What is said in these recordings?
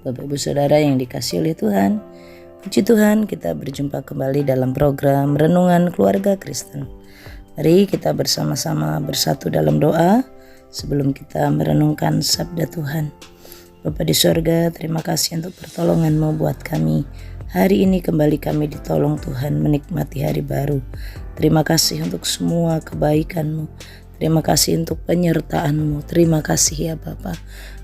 Bapak Ibu Saudara yang dikasihi oleh Tuhan. Puji Tuhan, kita berjumpa kembali dalam program Renungan Keluarga Kristen. Mari kita bersama-sama bersatu dalam doa sebelum kita merenungkan sabda Tuhan. Bapa di sorga, terima kasih untuk pertolongan-Mu buat kami. Hari ini kembali kami ditolong Tuhan menikmati hari baru. Terima kasih untuk semua kebaikan-Mu. Terima kasih untuk penyertaan-Mu. Terima kasih ya Bapa.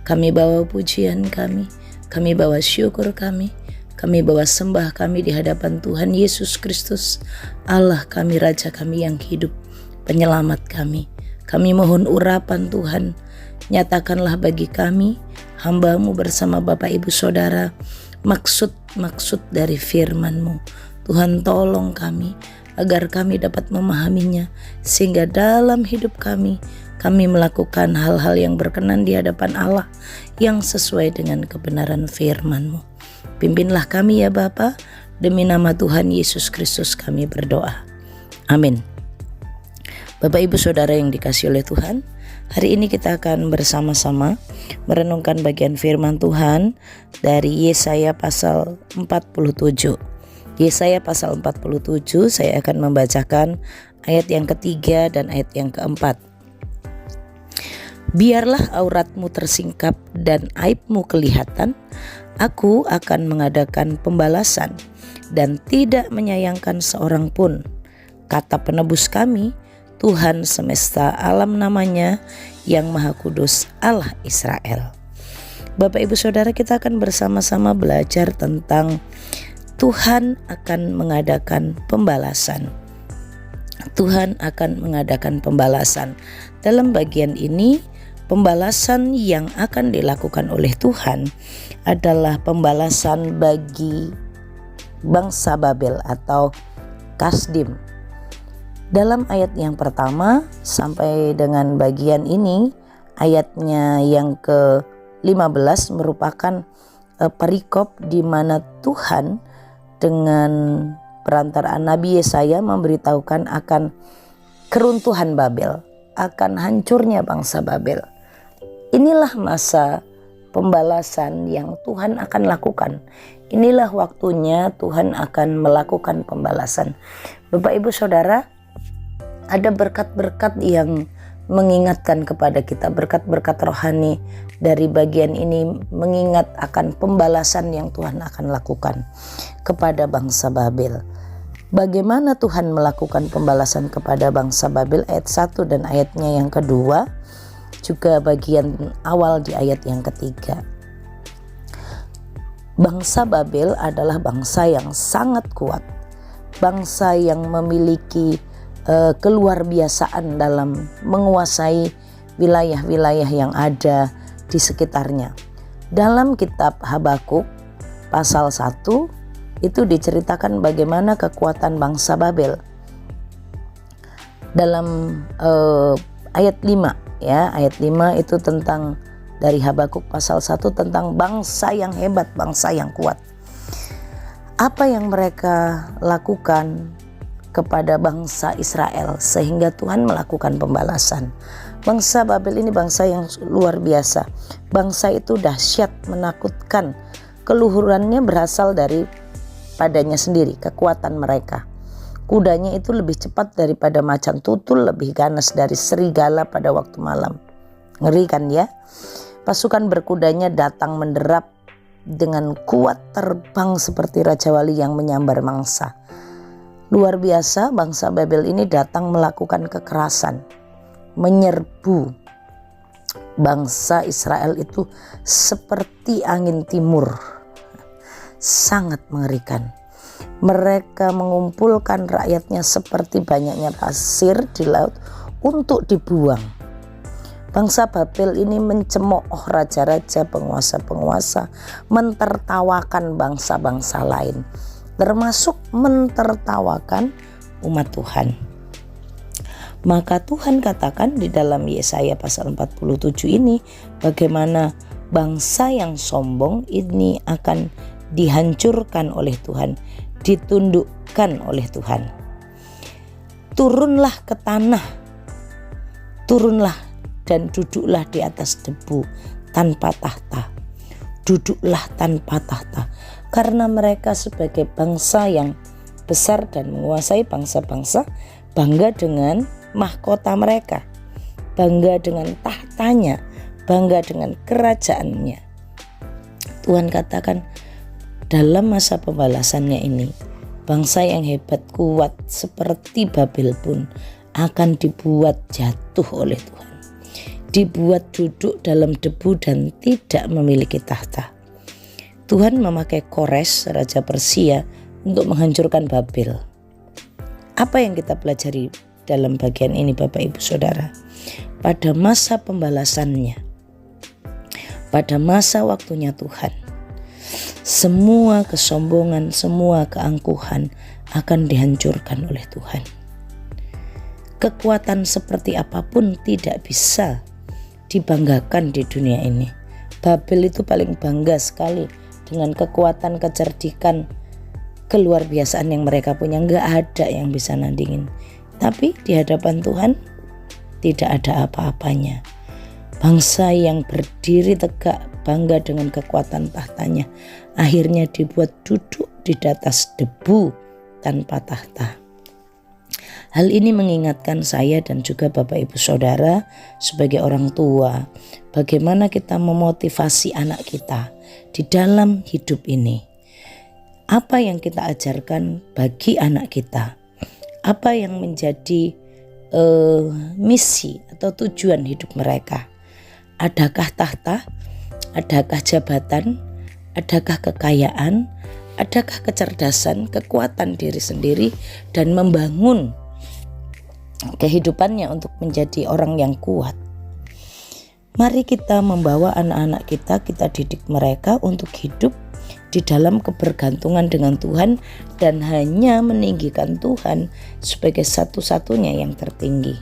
Kami bawa pujian kami bawa syukur kami bawa sembah kami di hadapan Tuhan Yesus Kristus, Allah kami, Raja kami yang hidup, penyelamat kami. Kami mohon urapan Tuhan, nyatakanlah bagi kami, hamba-Mu bersama Bapak Ibu Saudara, maksud dari firman-Mu. Tuhan tolong kami, agar kami dapat memahaminya, sehingga dalam hidup kami melakukan hal-hal yang berkenan di hadapan Allah, yang sesuai dengan kebenaran firman-Mu. Pimpinlah kami ya Bapa, demi nama Tuhan Yesus Kristus kami berdoa. Amin. Bapak Ibu Saudara yang dikasihi oleh Tuhan, hari ini kita akan bersama-sama merenungkan bagian firman Tuhan dari Yesaya pasal 47. Yesaya pasal 47, saya akan membacakan ayat yang ketiga dan ayat yang keempat. Biarlah auratmu tersingkap dan aibmu kelihatan, aku akan mengadakan pembalasan dan tidak menyayangkan seorang pun. Kata penebus kami, Tuhan semesta alam namanya, yang Maha Kudus, Allah Israel. Bapak Ibu Saudara, kita akan bersama-sama belajar tentang Tuhan akan mengadakan pembalasan. Tuhan akan mengadakan pembalasan. Dalam bagian ini, pembalasan yang akan dilakukan oleh Tuhan adalah pembalasan bagi bangsa Babel atau Kasdim. Dalam ayat yang pertama sampai dengan bagian ini, ayatnya yang ke-15 merupakan perikop di mana Tuhan dengan perantaraan Nabi Yesaya memberitahukan akan keruntuhan Babel, akan hancurnya bangsa Babel. Inilah masa pembalasan yang Tuhan akan lakukan. Inilah waktunya Tuhan akan melakukan pembalasan. Bapak Ibu Saudara, ada berkat-berkat yang mengingatkan kepada kita, berkat-berkat rohani dari bagian ini mengingat akan pembalasan yang Tuhan akan lakukan kepada bangsa Babel. Bagaimana Tuhan melakukan pembalasan kepada bangsa Babel? Ayat 1 dan ayatnya yang kedua, juga bagian awal di ayat yang ketiga. Bangsa Babel adalah bangsa yang sangat kuat, bangsa yang memiliki keluar biasaan dalam menguasai wilayah-wilayah yang ada di sekitarnya. Dalam kitab Habakuk pasal 1 itu diceritakan bagaimana kekuatan bangsa Babel. Dalam ayat 5 ya, ayat 5 itu tentang dari Habakuk pasal 1 tentang bangsa yang hebat, bangsa yang kuat. Apa yang mereka lakukan kepada bangsa Israel sehingga Tuhan melakukan pembalasan. Bangsa Babel ini bangsa yang luar biasa. Bangsa itu dahsyat, menakutkan. Keluhurannya berasal dari padanya sendiri, kekuatan mereka. Kudanya itu lebih cepat daripada macan tutul, lebih ganas dari serigala pada waktu malam. Ngeri kan ya? Pasukan berkudanya datang menderap dengan kuat terbang seperti Raja Wali yang menyambar mangsa. Luar biasa, bangsa Babel ini datang melakukan kekerasan, menyerbu bangsa Israel itu seperti angin timur. Sangat mengerikan. Mereka mengumpulkan rakyatnya seperti banyaknya pasir di laut untuk dibuang. Bangsa Babel ini mencemooh raja-raja, penguasa-penguasa, mentertawakan bangsa-bangsa lain, termasuk mentertawakan umat Tuhan. Maka Tuhan katakan di dalam Yesaya pasal 47 ini, bagaimana bangsa yang sombong ini akan dihancurkan oleh Tuhan, ditundukkan oleh Tuhan. Turunlah ke tanah, turunlah dan duduklah di atas debu tanpa tahta. duduklah tanpa tahta. Karena mereka sebagai bangsa yang besar dan menguasai bangsa-bangsa, bangga dengan mahkota mereka, bangga dengan tahtanya, bangga dengan kerajaannya. Tuhan katakan dalam masa pembalasannya ini, bangsa yang hebat kuat seperti Babel pun akan dibuat jatuh oleh Tuhan, dibuat duduk dalam debu dan tidak memiliki tahta. Tuhan memakai Kores, raja Persia, untuk menghancurkan Babel. Apa yang kita pelajari dalam bagian ini Bapak Ibu Saudara? Pada masa pembalasannya, pada masa waktunya Tuhan, semua kesombongan, semua keangkuhan akan dihancurkan oleh Tuhan. Kekuatan seperti apapun tidak bisa dibanggakan di dunia ini. Babel itu paling bangga sekali dengan kekuatan, kecerdikan, keluar biasaan yang mereka punya. Nggak ada yang bisa nandingin. Tapi di hadapan Tuhan tidak ada apa-apanya. Bangsa yang berdiri tegak bangga dengan kekuatan tahtanya, akhirnya dibuat duduk di atas debu tanpa tahta. Hal ini mengingatkan saya dan juga Bapak Ibu Saudara sebagai orang tua, bagaimana kita memotivasi anak kita di dalam hidup ini. Apa yang kita ajarkan bagi anak kita? Apa yang menjadi misi atau tujuan hidup mereka? Adakah tahta? Adakah jabatan? Adakah kekayaan? Adakah kecerdasan, kekuatan diri sendiri dan membangun kehidupannya untuk menjadi orang yang kuat? Mari kita membawa anak-anak kita didik mereka untuk hidup di dalam kebergantungan dengan Tuhan dan hanya meninggikan Tuhan sebagai satu-satunya yang tertinggi.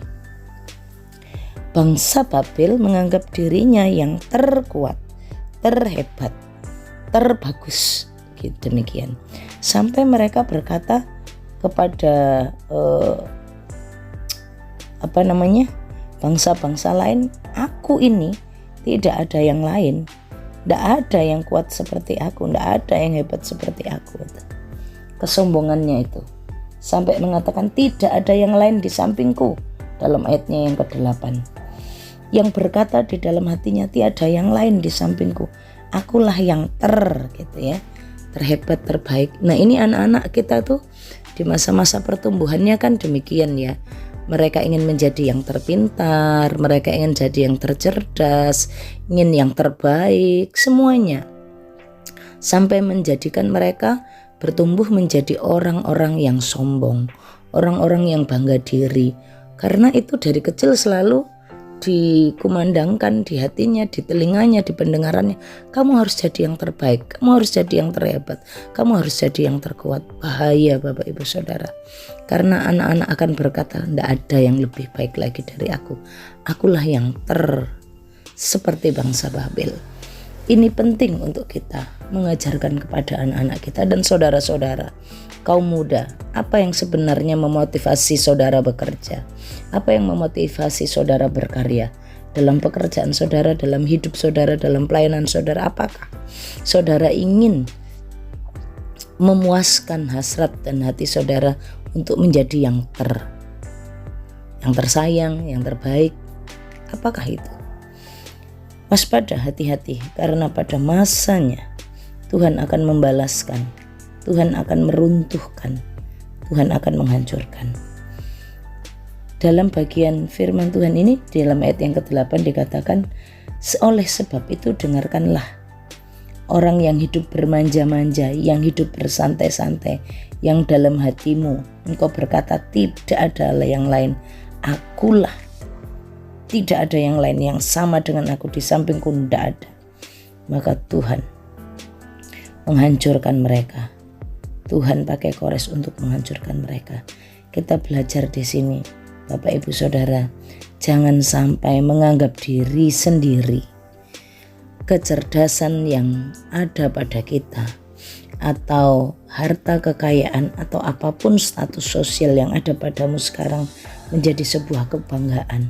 Bangsa Babel menganggap dirinya yang terkuat, terhebat, terbagus, demikian. Sampai mereka berkata kepada bangsa-bangsa lain, aku ini tidak ada yang lain, tidak ada yang kuat seperti aku, tidak ada yang hebat seperti aku. Kesombongannya itu sampai mengatakan tidak ada yang lain di sampingku, dalam ayatnya yang ke-8. Yang berkata di dalam hatinya tiada yang lain di sampingku, akulah yang terhebat, terbaik. Nah, ini anak-anak kita tuh di masa-masa pertumbuhannya kan demikian ya. Mereka ingin menjadi yang terpintar, mereka ingin jadi yang tercerdas, ingin yang terbaik, semuanya. Sampai menjadikan mereka bertumbuh menjadi orang-orang yang sombong, orang-orang yang bangga diri. Karena itu dari kecil selalu dikumandangkan di hatinya, di telinganya, di pendengarannya, kamu harus jadi yang terbaik, kamu harus jadi yang terhebat, kamu harus jadi yang terkuat. Bahaya Bapak Ibu Saudara, karena anak-anak akan berkata tidak ada yang lebih baik lagi dari aku, akulah yang seperti bangsa Babel. Ini penting untuk kita mengajarkan kepada anak-anak kita dan saudara-saudara kaum muda. Apa yang sebenarnya memotivasi saudara bekerja? Apa yang memotivasi saudara berkarya? Dalam pekerjaan saudara, dalam hidup saudara, dalam pelayanan saudara, apakah saudara ingin memuaskan hasrat dan hati saudara untuk menjadi yang tersayang, yang terbaik? Apakah itu? Waspada, hati-hati, karena pada masanya Tuhan akan membalaskan, Tuhan akan meruntuhkan, Tuhan akan menghancurkan. Dalam bagian firman Tuhan ini, dalam ayat yang ke-8 dikatakan, oleh sebab itu dengarkanlah orang yang hidup bermanja-manja, yang hidup bersantai-santai, yang dalam hatimu engkau berkata tidak ada yang lain, akulah, tidak ada yang lain yang sama dengan aku, di sampingku tidak ada. Maka Tuhan menghancurkan mereka. Tuhan pakai Kores untuk menghancurkan mereka. Kita belajar di sini, Bapak Ibu Saudara, jangan sampai menganggap diri sendiri, kecerdasan yang ada pada kita, atau harta kekayaan, atau apapun status sosial yang ada padamu sekarang menjadi sebuah kebanggaan,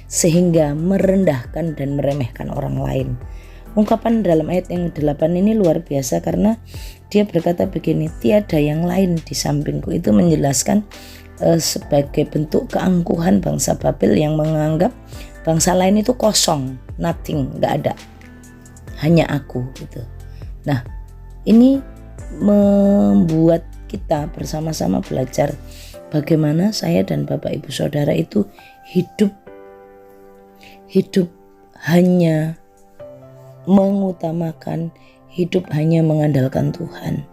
sehingga merendahkan dan meremehkan orang lain. Ungkapan dalam ayat yang 8 ini luar biasa karena dia berkata begini, tiada yang lain di sampingku. Itu menjelaskan sebagai bentuk keangkuhan bangsa Babel yang menganggap bangsa lain itu kosong, nothing, gak ada, hanya aku gitu. Nah, ini membuat kita bersama-sama belajar bagaimana saya dan Bapak Ibu Saudara itu hidup hanya mengutamakan, hidup hanya mengandalkan Tuhan.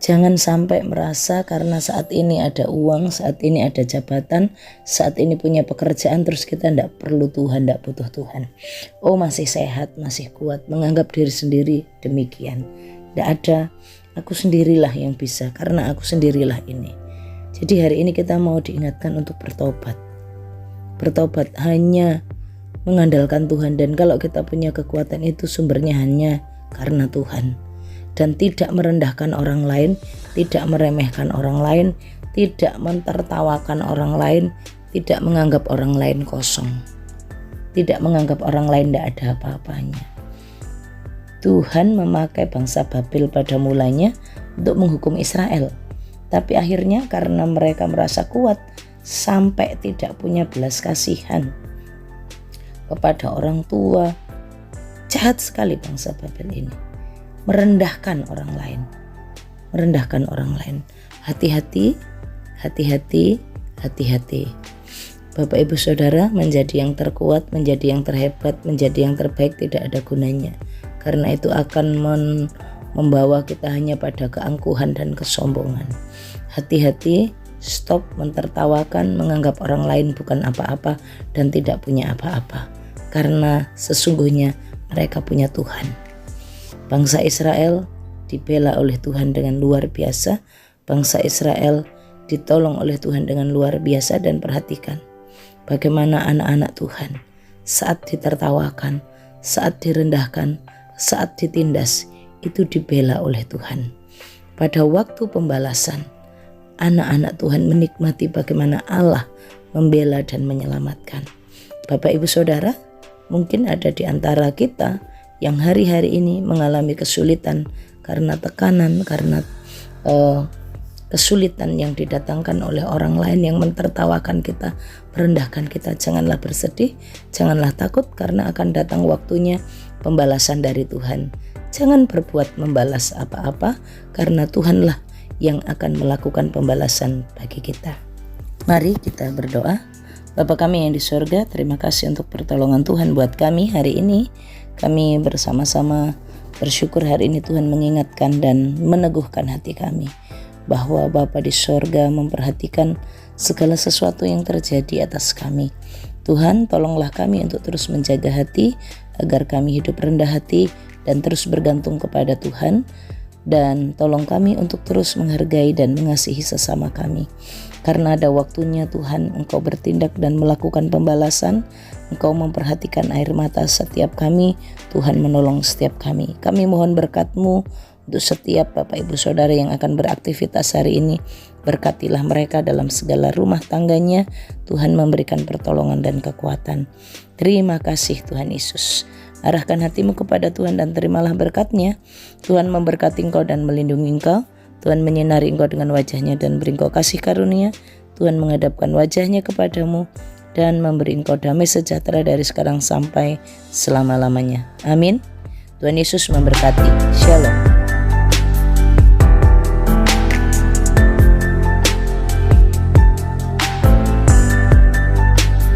Jangan sampai merasa karena saat ini ada uang, saat ini ada jabatan, saat ini punya pekerjaan, terus kita tidak perlu Tuhan, tidak butuh Tuhan. Oh, masih sehat, masih kuat, menganggap diri sendiri demikian. Tidak ada, aku sendirilah yang bisa, karena aku sendirilah ini. Jadi hari ini kita mau diingatkan untuk bertobat. Bertobat hanya mengandalkan Tuhan, dan kalau kita punya kekuatan itu sumbernya hanya karena Tuhan. Dan tidak merendahkan orang lain, tidak meremehkan orang lain, tidak mentertawakan orang lain, tidak menganggap orang lain kosong, tidak menganggap orang lain tidak ada apa-apanya. Tuhan memakai bangsa Babel pada mulanya untuk menghukum Israel, tapi akhirnya karena mereka merasa kuat sampai tidak punya belas kasihan kepada orang tua, jahat sekali bangsa Babel ini. Merendahkan orang lain. Hati-hati. Bapak Ibu Saudara, menjadi yang terkuat, menjadi yang terhebat, menjadi yang terbaik tidak ada gunanya. Karena itu akan membawa kita hanya pada keangkuhan dan kesombongan. Hati-hati, stop mentertawakan, menganggap orang lain bukan apa-apa dan tidak punya apa-apa. Karena sesungguhnya mereka punya Tuhan. Bangsa Israel dibela oleh Tuhan dengan luar biasa. Bangsa Israel ditolong oleh Tuhan dengan luar biasa. Dan perhatikan bagaimana anak-anak Tuhan saat ditertawakan, saat direndahkan, saat ditindas, itu dibela oleh Tuhan. Pada waktu pembalasan, anak-anak Tuhan menikmati bagaimana Allah membela dan menyelamatkan. Bapak Ibu Saudara, mungkin ada di antara kita yang hari-hari ini mengalami kesulitan karena tekanan, karena kesulitan yang didatangkan oleh orang lain yang mentertawakan kita, merendahkan kita. Janganlah bersedih, janganlah takut, karena akan datang waktunya pembalasan dari Tuhan. Jangan berbuat membalas apa-apa, karena Tuhanlah yang akan melakukan pembalasan bagi kita. Mari kita berdoa. Bapa kami yang di surga, terima kasih untuk pertolongan Tuhan buat kami hari ini. Kami bersama-sama bersyukur hari ini Tuhan mengingatkan dan meneguhkan hati kami bahwa Bapa di surga memperhatikan segala sesuatu yang terjadi atas kami. Tuhan, tolonglah kami untuk terus menjaga hati agar kami hidup rendah hati dan terus bergantung kepada Tuhan, dan tolong kami untuk terus menghargai dan mengasihi sesama kami. Karena ada waktunya Tuhan Engkau bertindak dan melakukan pembalasan. Engkau memperhatikan air mata setiap kami. Tuhan menolong setiap kami. Kami mohon berkat-Mu untuk setiap Bapak Ibu Saudara yang akan beraktivitas hari ini. Berkatilah mereka dalam segala rumah tangganya. Tuhan memberikan pertolongan dan kekuatan. Terima kasih Tuhan Yesus. Arahkan hatimu kepada Tuhan dan terimalah berkat-Nya. Tuhan memberkati engkau dan melindungi engkau. Tuhan menyinari engkau dengan wajah-Nya dan beri engkau kasih karunia. Tuhan menghadapkan wajah-Nya kepadamu dan memberi engkau damai sejahtera dari sekarang sampai selama-lamanya. Amin. Tuhan Yesus memberkati. Shalom.